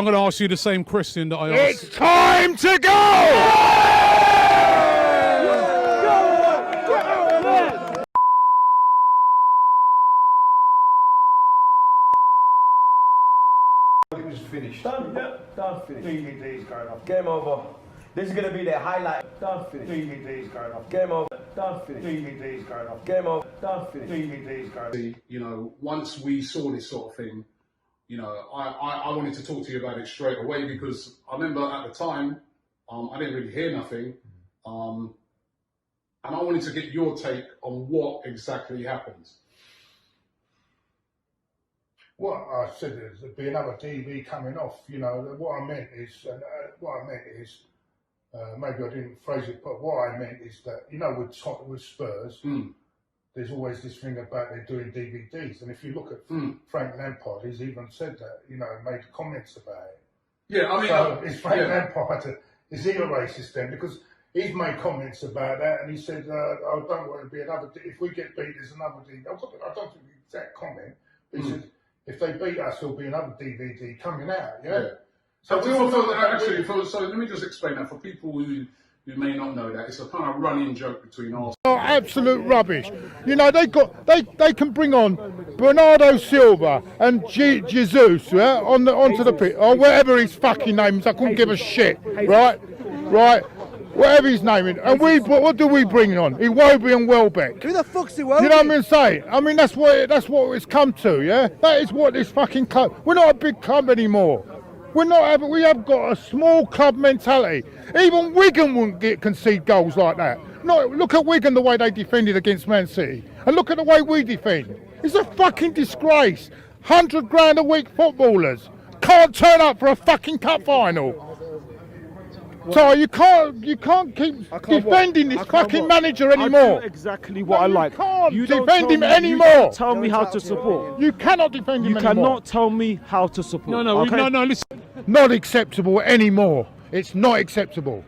I'm going to ask you the same question that I asked. It's time to go! It was finished. Done, yep, done, finished. DVD's going off. Game over. This is going to be their highlight. Done, finished. DVD's going off. Game over. Done, finished. DVD's going off. Game over. Done, finished. DVD's going off. You know, once we saw this sort of thing, you know, I wanted to talk to you about it straight away because I remember at the time, I didn't really hear nothing. And I wanted to get your take on what exactly happened. What I said is there'd be another DV coming off. You know, what I meant is, maybe I didn't phrase it, but what I meant is that, you know, with Spurs, there's always this thing about they're doing DVDs. And if you look at Frank Lampard, he's even said that, you know, made comments about it. Yeah, I mean, so is Frank Lampard, is he a racist then? Because he's made comments about that, and he said, I don't want to be another, if we get beat, there's another DVD. I don't think the exact comment, but he said, if they beat us, there'll be another DVD coming out, yeah? So, so let me just explain that for people who may not know that. It's a kind of running joke between us. Oh, absolute rubbish. You know, they can bring on Bernardo Silva and Jesus, yeah, onto the pitch, or whatever his fucking name is. I couldn't give a shit, right? Whatever his name is. And what do we bring on? Iwobi and Welbeck. Who the fuck's Iwobi? You know what I'm saying? I mean, that's what it's come to, yeah? That is what this fucking club... We're not a big club anymore. We have got a small club mentality. Even Wigan wouldn't concede goals like that. No, look at Wigan, the way they defended against Man City. And look at the way we defend. It's a fucking disgrace. 100 grand a week footballers can't turn up for a fucking cup final. So you can't keep defending this fucking manager anymore. I do exactly what I like. You can't defend him anymore. Tell me how to support. You cannot defend him anymore. You cannot tell me how to support. No, listen. Not acceptable anymore. It's not acceptable.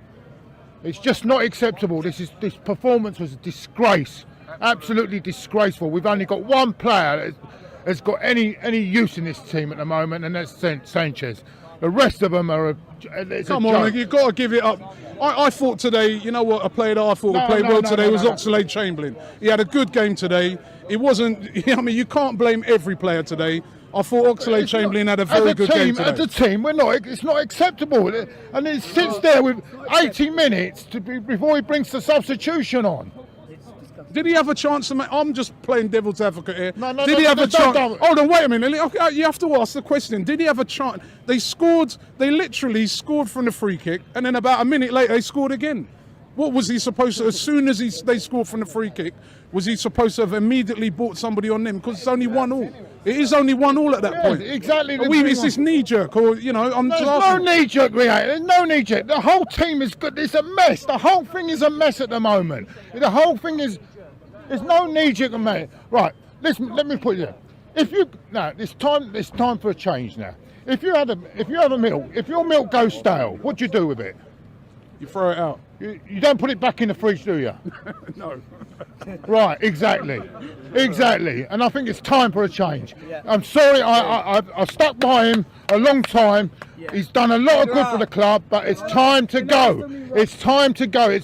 It's just not acceptable. This performance was a disgrace. Absolutely disgraceful. We've only got one player that has got any use in this team at the moment, and that's Sanchez. The rest of them are Come on, you've got to give it up. I thought today, you know what, a player that I thought played well today was Oxlade-Chamberlain. He had a good game today. It wasn't, I mean, you can't blame every player today. I thought Oxlade-Chamberlain had a very good game today. As a team, it's not acceptable. And he sits there with 80 minutes before he brings the substitution on. Did he have a chance to make... I'm just playing devil's advocate here. Did he have a chance? Hold on, wait a minute. You have to ask the question. Did he have a chance? They literally scored from the free kick, and then about a minute later, they scored again. What was he supposed to... As soon as they scored from the free kick, was he supposed to have immediately brought somebody on them? Because it's only 1-1. It is only 1-1 at that point. Exactly. Is this knee-jerk? Or, you know, There's no knee-jerk, There's no knee-jerk. The whole team is good. It's a mess. The whole thing is a mess at the moment. The whole thing is... There's no knee-jerk, mate. Right, listen, let me put it there. It's time for a change now. If you have a milk, if your milk goes stale, what do you do with it? You throw it out. You don't put it back in the fridge, do you? No. Right, exactly. And I think it's time for a change. I'm sorry, I stuck by him a long time. He's done a lot of good for the club, but it's time to go. It's time to go.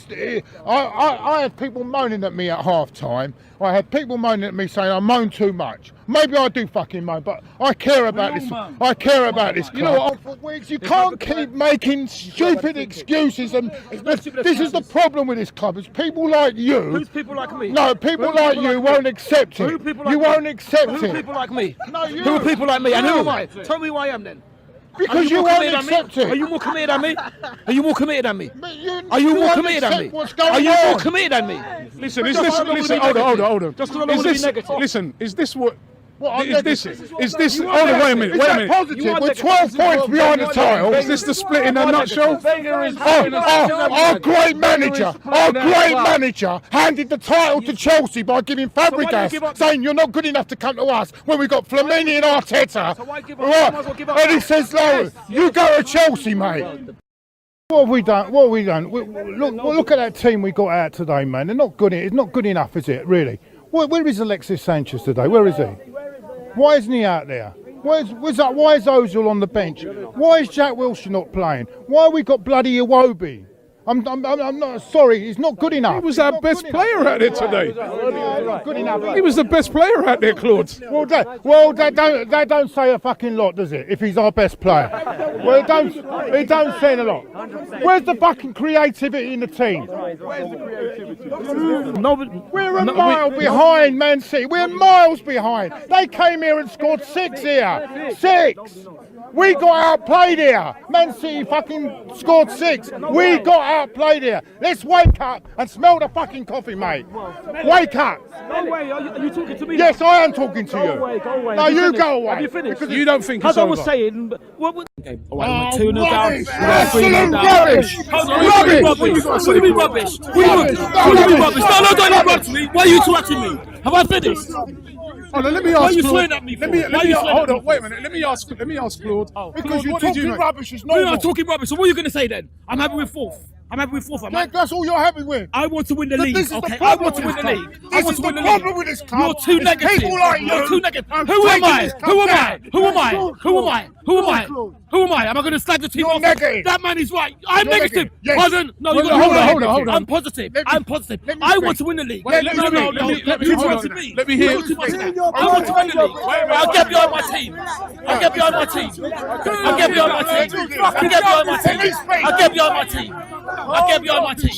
I had people moaning at me at half time. I had people moaning at me saying I moan too much. Maybe I do fucking moan, but I care about this. I care about this club. You know what? You can't keep making stupid excuses, and this is the problem with this club. It's people like you. Who's people like me? No, people like you won't accept it. You won't accept it. Who are people like me? No, you. Who are people like me? And who am I? Tell me who I am then. Because you won't accept it. Are you more committed than me? Are you more committed than me? Are you more committed than me? Are you more committed than me? Listen, hold on. Just because I don't want to be negative. Listen, is this what... Hold on, wait a minute. Positive? We're 12 points behind the title. Is this the split in a nutshell? Our great manager handed the title to Chelsea by giving Fabregas, saying you're not good enough to come to us when we got Flamini and Arteta. And he says, no, you go to Chelsea, mate. What have we done? Look at that team we got out today, man. They're not good. It's not good enough, is it? Really? Where is Alexis Sanchez today? Where is he? Why isn't he out there? Why is Ozil on the bench? Why is Jack Wilshere not playing? Why we got bloody Iwobi? I'm not sorry. He's not good enough. He was our best player out there today. Not good enough. He was the best player out there, Claude. Well, that don't say a fucking lot, does it? If he's our best player, well, it don't say a lot. Where's the fucking creativity in the team? We're a mile behind Man City. We're miles behind. They came here and scored 6 here. 6. We got outplayed here. Man City fucking scored 6. We got outplayed here. Let's wake up and smell the fucking coffee, mate. Wake up. Go away. Are you talking to me? Yes, I am talking to you. Go away. Go away. No, you go away. Have you finished? You don't think it's As I was over. saying, okay. All right, we're 2-0 down. Rubbish. We're 3-0 down. Rubbish. Hold on, what do you mean rubbish? What do you mean rubbish? What do you mean rubbish? No, don't interrupt me. Why are you interrupting me? Have I finished? Hold on, let me Why ask are you Claude. swearing at me for? Let me Why are you swearing hold at on, me wait a minute. Let me ask Claude. Because Claude, you're what did you talking make? rubbish. It's No, normal. I'm talking rubbish. So what are you going to say then? I'm happy with 4th. That's all you're happy with. I want to win the league. This is the Okay, I problem want to with win the this league. club. I This want is to the win the problem league. with this club. You're too It's negative. people like You're you. too negative. I'm Who am taking I? this Who club am I? down. Who am I? Who am I? Who am I? Who am I? Am I going to slag the team You're off? negative. That man is right. I'm You're negative. negative. Yes. Pardon? No, Hold you're on, not. hold on. I'm positive. Let me- I'm positive. let me I speak. want to win the league. Wait, let me No, hold you on. interrupted me. Let me hear. You're too much of that. I want to win the league. I'll get behind my team. I'll get behind my team. I'll get behind my team. I'll get behind my team. I'll get behind my team. I'll get behind my team.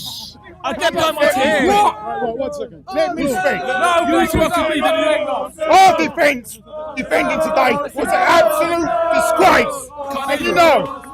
I'll get behind my team. What? 1 second. Let me speak. No, you interrupted me. Our defending today was an absolute disgrace. And you know.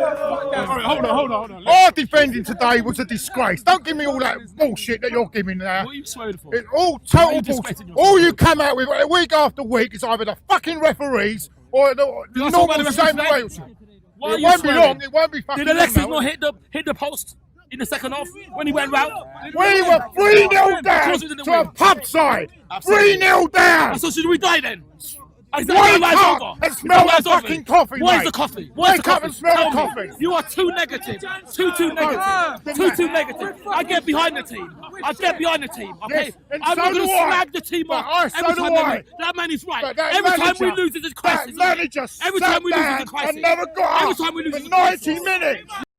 Hold on. Our defending today was a disgrace. Don't give me all that bullshit that you're giving now. What are you swearing for? It's all Why are total you bullshit. disrespecting yourself? All you come out with week after week is either the fucking referees or the That's normal what the same referees way. say. Why are It you won't be swearing? long. It won't be fucking Did Alexis long not now. hit the post in the second half when he went round? We were 3-0 down Because we didn't to a win. pub side. Absolutely. 3-0 down. So should we die then? Is that Wake my life's up over? and smell Is my the life's over? fucking coffee, Where's mate. the coffee? Where's Wake the up coffee? and smell the Tell me. coffee. You are too negative. Too negative. Too negative. I get behind the team. I get behind the team. Okay. Yes, and I'm so not going to do I. slag the team But off. so Every do time I. that man is right. But that Every time we manager- lose, it's a crisis. That manager Every time we lose, sat it's a crisis. down and never got Every up time we lose, for it's a crisis. 90 minutes.